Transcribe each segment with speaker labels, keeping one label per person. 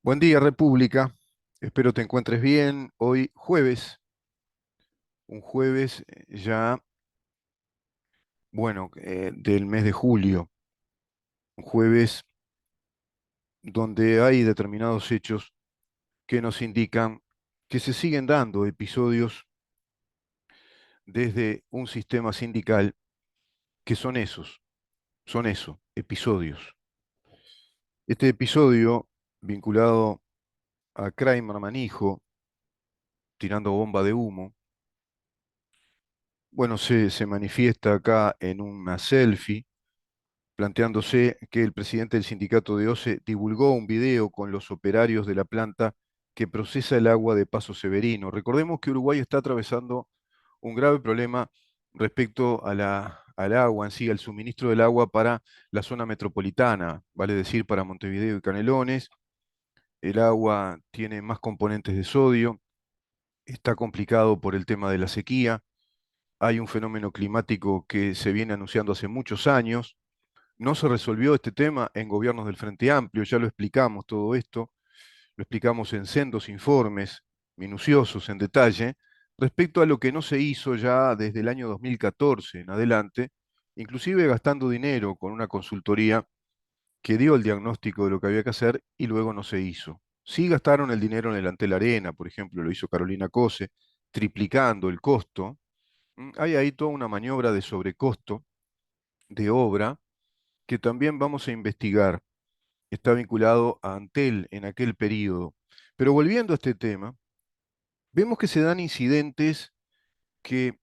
Speaker 1: Buen día, República. Espero te encuentres bien. Hoy jueves, un jueves ya, bueno, del mes de julio, un jueves donde hay determinados hechos que nos indican que se siguen dando episodios desde un sistema sindical que son eso, episodios. Este episodio vinculado a Kramer Manijo, tirando bomba de humo, bueno, se manifiesta acá en una selfie planteándose que el presidente del sindicato de OCE divulgó un video con los operarios de la planta que procesa el agua de Paso Severino. Recordemos que Uruguay está atravesando un grave problema respecto a al agua en sí, al suministro del agua para la zona metropolitana, vale decir, para Montevideo y Canelones. El agua tiene más componentes de sodio, está complicado por el tema de la sequía, hay un fenómeno climático que se viene anunciando hace muchos años. No se resolvió este tema en gobiernos del Frente Amplio, ya lo explicamos todo esto, lo explicamos en sendos informes minuciosos en detalle, respecto a lo que no se hizo ya desde el año 2014 en adelante, inclusive gastando dinero con una consultoría que dio el diagnóstico de lo que había que hacer y luego no se hizo. Sí gastaron el dinero en el Antel Arena, por ejemplo, lo hizo Carolina Cose, triplicando el costo. Hay ahí toda una maniobra de sobrecosto de obra que también vamos a investigar. Está vinculado a Antel en aquel periodo. Pero volviendo a este tema, vemos que se dan incidentes que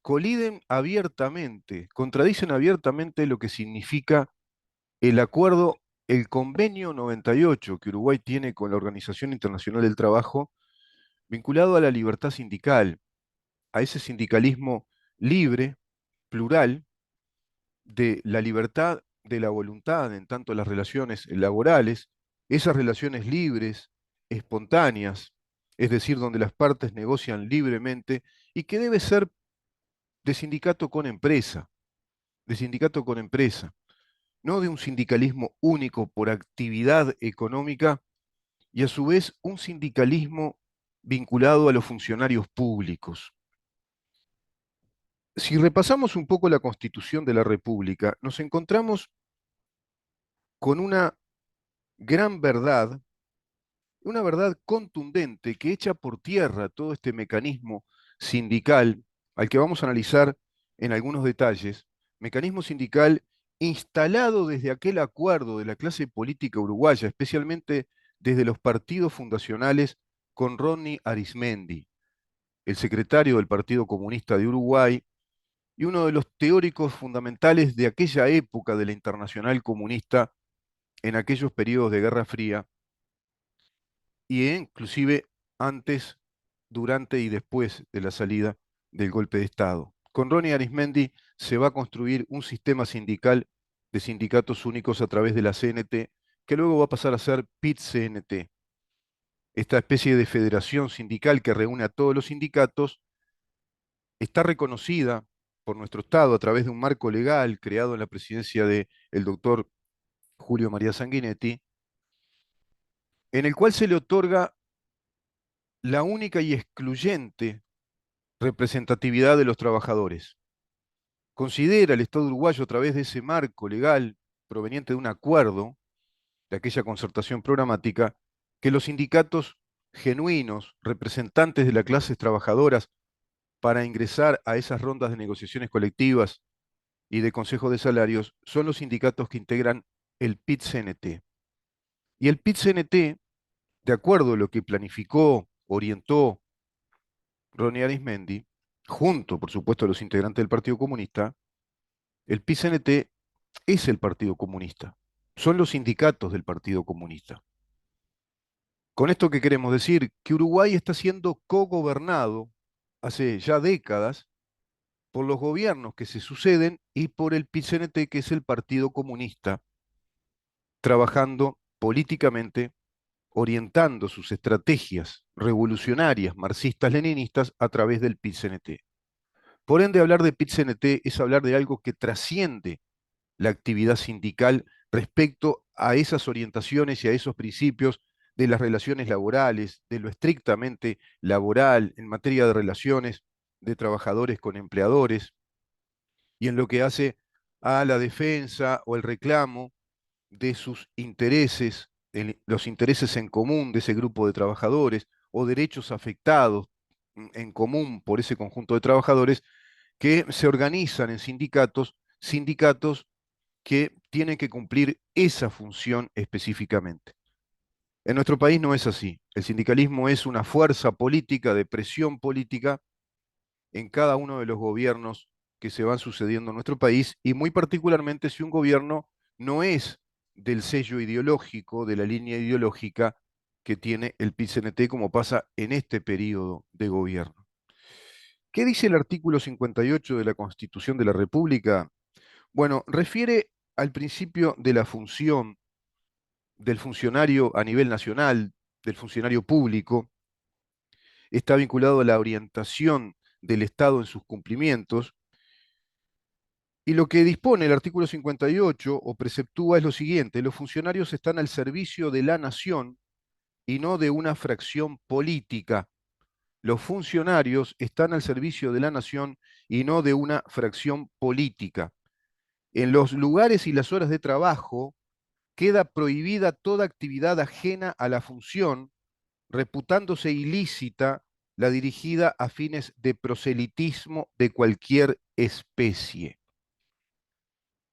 Speaker 1: coliden abiertamente, contradicen abiertamente lo que significa el acuerdo, el convenio 98 que Uruguay tiene con la Organización Internacional del Trabajo, vinculado a la libertad sindical, a ese sindicalismo libre, plural, de la libertad de la voluntad en tanto las relaciones laborales, esas relaciones libres, espontáneas, es decir, donde las partes negocian libremente y que debe ser de sindicato con empresa, de sindicato con empresa, no de un sindicalismo único por actividad económica y a su vez un sindicalismo vinculado a los funcionarios públicos. Si repasamos un poco la Constitución de la República, nos encontramos con gran verdad, una verdad contundente que echa por tierra todo este mecanismo sindical al que vamos a analizar en algunos detalles, mecanismo sindical instalado desde aquel acuerdo de la clase política uruguaya, especialmente desde los partidos fundacionales con Ronnie Arismendi, el secretario del Partido Comunista de Uruguay y uno de los teóricos fundamentales de aquella época de la Internacional Comunista en aquellos periodos de Guerra Fría y inclusive antes, durante y después de la salida del golpe de Estado. Con Ronnie Arismendi se va a construir un sistema sindical de sindicatos únicos a través de la CNT, que luego va a pasar a ser PIT-CNT, esta especie de federación sindical que reúne a todos los sindicatos, está reconocida por nuestro Estado a través de un marco legal creado en la presidencia del doctor Julio María Sanguinetti, en el cual se le otorga la única y excluyente representatividad de los trabajadores. Considera el Estado uruguayo a través de ese marco legal proveniente de un acuerdo, de aquella concertación programática, que los sindicatos genuinos, representantes de las clases trabajadoras, para ingresar a esas rondas de negociaciones colectivas y de consejo de salarios, son los sindicatos que integran el PIT-CNT. Y el PIT-CNT, de acuerdo a lo que planificó, orientó Ronnie Arismendi, junto, por supuesto, a los integrantes del Partido Comunista, el PIT-CNT es el Partido Comunista, son los sindicatos del Partido Comunista. Con esto, ¿qué queremos decir? Que Uruguay está siendo cogobernado hace ya décadas por los gobiernos que se suceden y por el PIT-CNT, que es el Partido Comunista, trabajando políticamente, orientando sus estrategias revolucionarias, marxistas-leninistas, a través del PIT-CNT. Por ende, hablar de PIT-CNT es hablar de algo que trasciende la actividad sindical respecto a esas orientaciones y a esos principios de las relaciones laborales, de lo estrictamente laboral, en materia de relaciones de trabajadores con empleadores, y en lo que hace a la defensa o el reclamo de sus intereses, los intereses en común de ese grupo de trabajadores o derechos afectados en común por ese conjunto de trabajadores que se organizan en sindicatos, sindicatos que tienen que cumplir esa función específicamente. En nuestro país no es así. El sindicalismo es una fuerza política de presión política en cada uno de los gobiernos que se van sucediendo en nuestro país y muy particularmente si un gobierno no es del sello ideológico, de la línea ideológica que tiene el PIT-CNT como pasa en este periodo de gobierno. ¿Qué dice el artículo 58 de la Constitución de la República? Bueno, refiere al principio de la función del funcionario a nivel nacional, del funcionario público, está vinculado a la orientación del Estado en sus cumplimientos. Y lo que dispone el artículo 58 o preceptúa es lo siguiente: los funcionarios están al servicio de la nación y no de una fracción política. Los funcionarios están al servicio de la nación y no de una fracción política. En los lugares y las horas de trabajo queda prohibida toda actividad ajena a la función, reputándose ilícita la dirigida a fines de proselitismo de cualquier especie.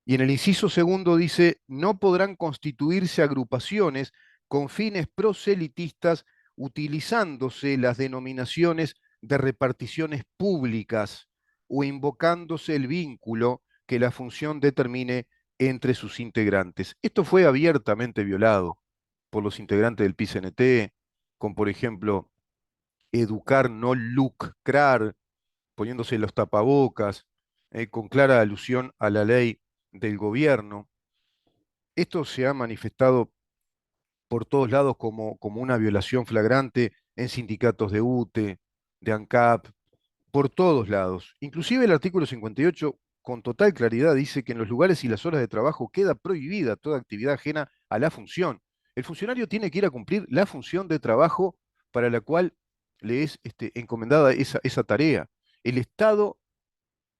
Speaker 1: Y en el inciso segundo dice, no podrán constituirse agrupaciones con fines proselitistas utilizándose las denominaciones de reparticiones públicas o invocándose el vínculo que la función determine entre sus integrantes. Esto fue abiertamente violado por los integrantes del PICNT, con, por ejemplo, educar no lucrar, poniéndose los tapabocas, con clara alusión a la ley del gobierno. Esto se ha manifestado por todos lados como una violación flagrante en sindicatos de UTE, de ANCAP, por todos lados. Inclusive el artículo 58 con total claridad dice que en los lugares y las horas de trabajo queda prohibida toda actividad ajena a la función. El funcionario tiene que ir a cumplir la función de trabajo para la cual le es encomendada esa tarea. El Estado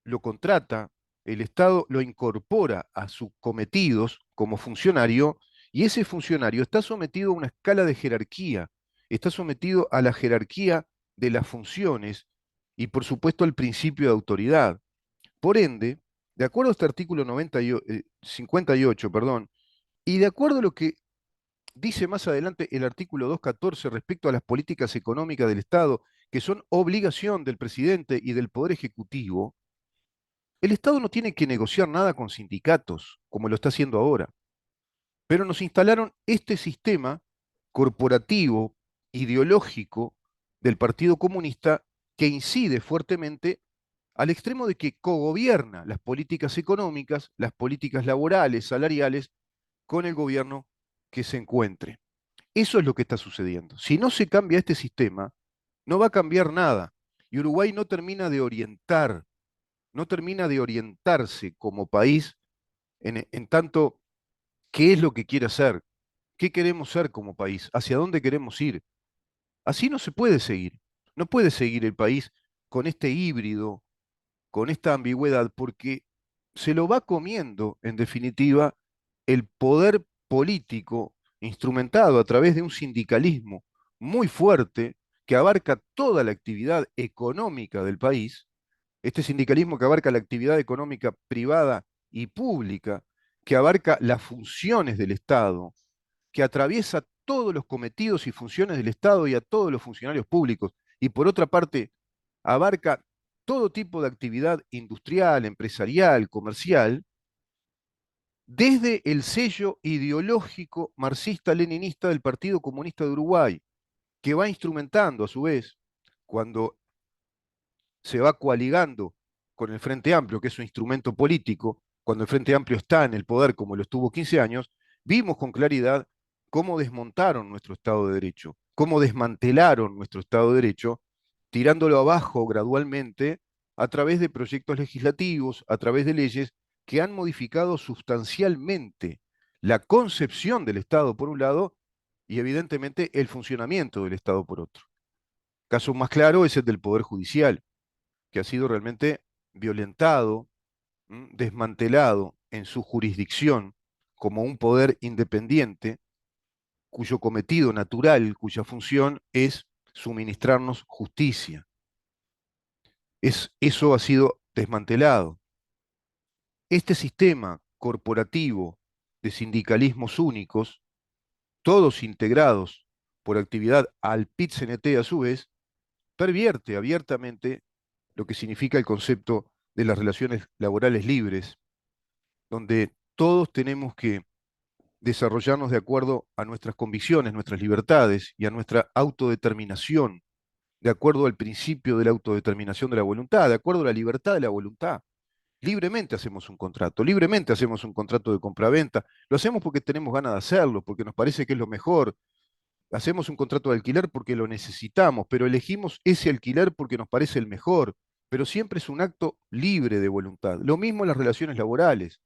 Speaker 1: lo contrata, el Estado lo incorpora a sus cometidos como funcionario y ese funcionario está sometido a una escala de jerarquía, está sometido a la jerarquía de las funciones y por supuesto al principio de autoridad. Por ende, de acuerdo a este artículo 58, perdón, y de acuerdo a lo que dice más adelante el artículo 214 respecto a las políticas económicas del Estado, que son obligación del presidente y del Poder Ejecutivo, el Estado no tiene que negociar nada con sindicatos, como lo está haciendo ahora, pero nos instalaron este sistema corporativo, ideológico del Partido Comunista que incide fuertemente al extremo de que cogobierna las políticas económicas, las políticas laborales, salariales, con el gobierno que se encuentre. Eso es lo que está sucediendo. Si no se cambia este sistema, no va a cambiar nada. Y Uruguay no termina de orientar, no termina de orientarse como país en tanto qué es lo que quiere hacer, qué queremos ser como país, hacia dónde queremos ir. Así no se puede seguir. No puede seguir el país con este híbrido, con esta ambigüedad, porque se lo va comiendo, en definitiva, el poder político instrumentado a través de un sindicalismo muy fuerte que abarca toda la actividad económica del país, este sindicalismo que abarca la actividad económica privada y pública, que abarca las funciones del Estado, que atraviesa todos los cometidos y funciones del Estado y a todos los funcionarios públicos, y por otra parte, abarca todo tipo de actividad industrial, empresarial, comercial, desde el sello ideológico marxista-leninista del Partido Comunista de Uruguay, que va instrumentando a su vez, cuando se va coaligando con el Frente Amplio, que es un instrumento político, cuando el Frente Amplio está en el poder como lo estuvo 15 años, vimos con claridad cómo desmontaron nuestro Estado de Derecho, cómo desmantelaron nuestro Estado de Derecho, tirándolo abajo gradualmente a través de proyectos legislativos, a través de leyes que han modificado sustancialmente la concepción del Estado, por un lado, y evidentemente el funcionamiento del Estado por otro. Caso más claro es el del Poder Judicial, que ha sido realmente violentado, desmantelado en su jurisdicción como un poder independiente, cuyo cometido natural, cuya función es suministrarnos justicia. Eso ha sido desmantelado. Este sistema corporativo de sindicalismos únicos, todos integrados por actividad al PIT-CNT a su vez, pervierte abiertamente lo que significa el concepto de las relaciones laborales libres, donde todos tenemos que desarrollarnos de acuerdo a nuestras convicciones, nuestras libertades y a nuestra autodeterminación, de acuerdo al principio de la autodeterminación de la voluntad, de acuerdo a la libertad de la voluntad. Libremente hacemos un contrato, libremente hacemos un contrato de compraventa, lo hacemos porque tenemos ganas de hacerlo, porque nos parece que es lo mejor, hacemos un contrato de alquiler porque lo necesitamos, pero elegimos ese alquiler porque nos parece el mejor, pero siempre es un acto libre de voluntad. Lo mismo en las relaciones laborales,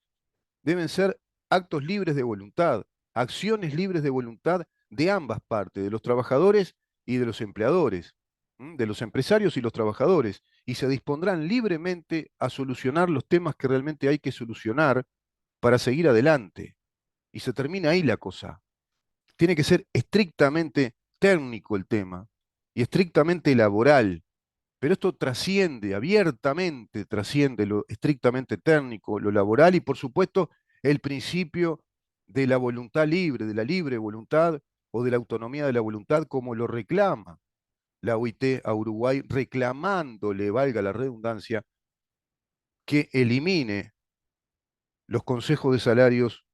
Speaker 1: deben ser actos libres de voluntad, acciones libres de voluntad de ambas partes, de los trabajadores y de los empleadores, de los empresarios y los trabajadores, y se dispondrán libremente a solucionar los temas que realmente hay que solucionar para seguir adelante. Y se termina ahí la cosa. Tiene que ser estrictamente técnico el tema y estrictamente laboral, pero esto trasciende, abiertamente trasciende lo estrictamente técnico, lo laboral y por supuesto el principio de la voluntad libre, de la libre voluntad o de la autonomía de la voluntad como lo reclama la OIT a Uruguay, reclamándole, valga la redundancia, que elimine los consejos de salarios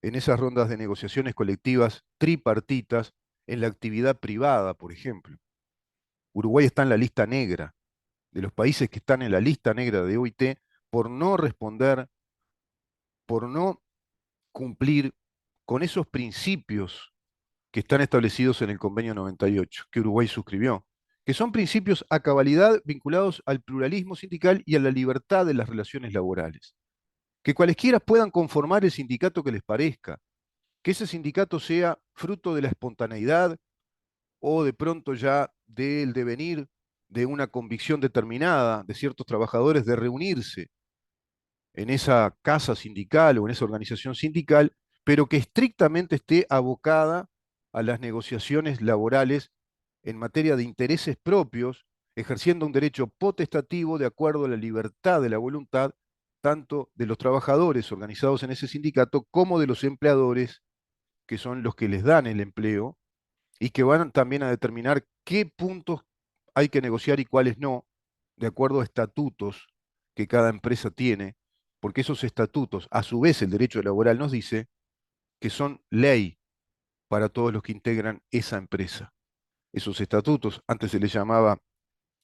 Speaker 1: en esas rondas de negociaciones colectivas tripartitas en la actividad privada, por ejemplo. Uruguay está en la lista negra de los países que están en la lista negra de OIT por no responder, por no cumplir con esos principios que están establecidos en el convenio 98 que Uruguay suscribió, que son principios a cabalidad vinculados al pluralismo sindical y a la libertad de las relaciones laborales. Que cualesquiera puedan conformar el sindicato que les parezca, que ese sindicato sea fruto de la espontaneidad o de pronto ya del devenir de una convicción determinada de ciertos trabajadores de reunirse en esa casa sindical o en esa organización sindical, pero que estrictamente esté abocada a las negociaciones laborales en materia de intereses propios, ejerciendo un derecho potestativo de acuerdo a la libertad de la voluntad, tanto de los trabajadores organizados en ese sindicato como de los empleadores, que son los que les dan el empleo, y que van también a determinar qué puntos hay que negociar y cuáles no, de acuerdo a estatutos que cada empresa tiene, porque esos estatutos, a su vez el derecho laboral nos dice que son ley para todos los que integran esa empresa. Esos estatutos, antes se les llamaba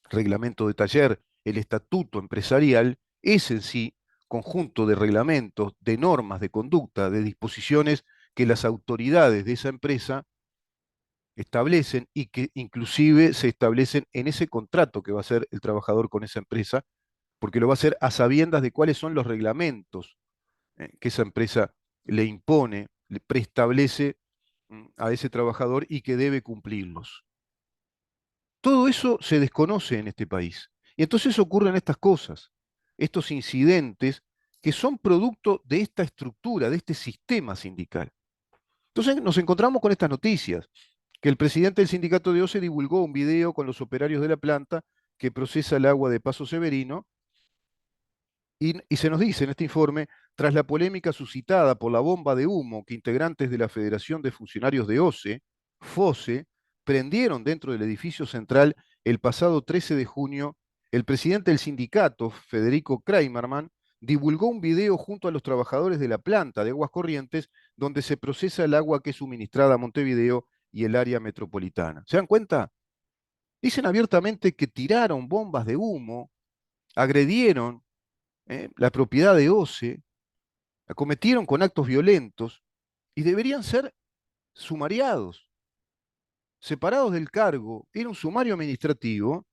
Speaker 1: reglamento de taller, el estatuto empresarial es en sí conjunto de reglamentos, de normas de conducta, de disposiciones que las autoridades de esa empresa establecen y que inclusive se establecen en ese contrato que va a hacer el trabajador con esa empresa, porque lo va a hacer a sabiendas de cuáles son los reglamentos que esa empresa le impone, le preestablece a ese trabajador y que debe cumplirlos. Todo eso se desconoce en este país. Y entonces ocurren estas cosas, estos incidentes que son producto de esta estructura, de este sistema sindical. Entonces nos encontramos con estas noticias, que el presidente del sindicato de OCE divulgó un video con los operarios de la planta que procesa el agua de Paso Severino y se nos dice en este informe, tras la polémica suscitada por la bomba de humo que integrantes de la Federación de Funcionarios de OCE, FOSE, prendieron dentro del edificio central el pasado 13 de junio, el presidente del sindicato, Federico Kramerman, divulgó un video junto a los trabajadores de la planta de aguas corrientes donde se procesa el agua que es suministrada a Montevideo y el área metropolitana. ¿Se dan cuenta? Dicen abiertamente que tiraron bombas de humo, agredieron la propiedad de OCE, la cometieron con actos violentos y deberían ser sumariados, separados del cargo. Era un sumario administrativo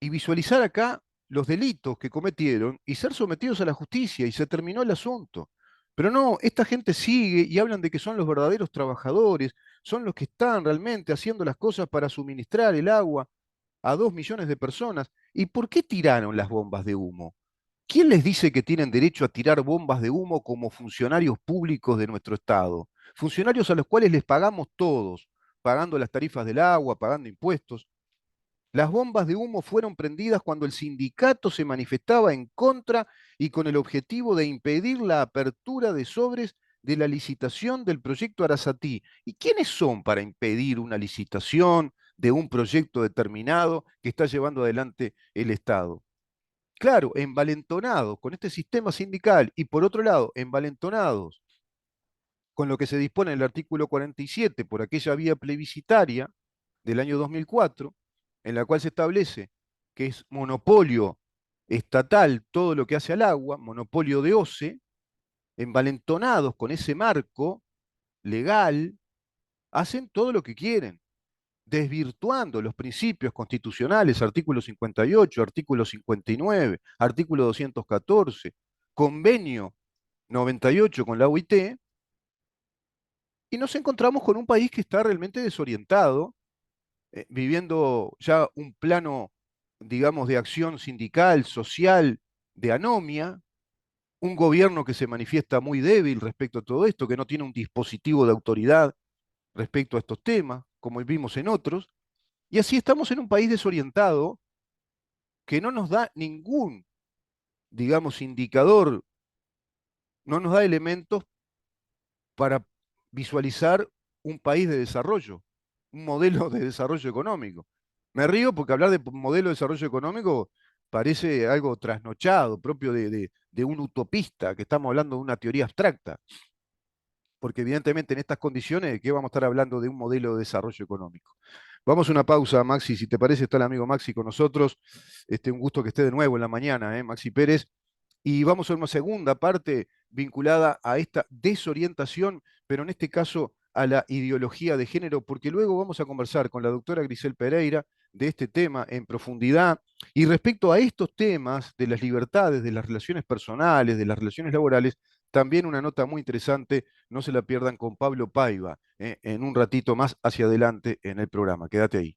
Speaker 1: y visualizar acá los delitos que cometieron y ser sometidos a la justicia y se terminó el asunto. Pero no, esta gente sigue y hablan de que son los verdaderos trabajadores, son los que están realmente haciendo las cosas para suministrar el agua a 2 millones de personas. ¿Y por qué tiraron las bombas de humo? ¿Quién les dice que tienen derecho a tirar bombas de humo como funcionarios públicos de nuestro Estado? Funcionarios a los cuales les pagamos todos, pagando las tarifas del agua, pagando impuestos. Las bombas de humo fueron prendidas cuando el sindicato se manifestaba en contra y con el objetivo de impedir la apertura de sobres de la licitación del proyecto Arasatí. ¿Y quiénes son para impedir una licitación de un proyecto determinado que está llevando adelante el Estado? Claro, envalentonados con este sistema sindical y por otro lado, envalentonados con lo que se dispone en el artículo 47 por aquella vía plebiscitaria del año 2004, en la cual se establece que es monopolio estatal todo lo que hace al agua, monopolio de OCE, envalentonados con ese marco legal, hacen todo lo que quieren, desvirtuando los principios constitucionales, artículo 58, artículo 59, artículo 214, convenio 98 con la OIT, y nos encontramos con un país que está realmente desorientado, viviendo ya un plano, digamos, de acción sindical, social, de anomia, un gobierno que se manifiesta muy débil respecto a todo esto, que no tiene un dispositivo de autoridad respecto a estos temas, como vimos en otros, y así estamos en un país desorientado que no nos da ningún, digamos, indicador, no nos da elementos para visualizar un país de desarrollo, un modelo de desarrollo económico. Me río porque hablar de modelo de desarrollo económico parece algo trasnochado, propio de un utopista, que estamos hablando de una teoría abstracta, porque evidentemente en estas condiciones, ¿de qué vamos a estar hablando de un modelo de desarrollo económico? Vamos a una pausa, Maxi, si te parece, está el amigo Maxi con nosotros. Un gusto que esté de nuevo en la mañana, Maxi Pérez. Y vamos a una segunda parte vinculada a esta desorientación, pero en este caso a la ideología de género, porque luego vamos a conversar con la doctora Grisel Pereira de este tema en profundidad. Y respecto a estos temas de las libertades, de las relaciones personales, de las relaciones laborales, también una nota muy interesante, no se la pierdan con Pablo Paiva, en un ratito más hacia adelante en el programa. Quédate ahí.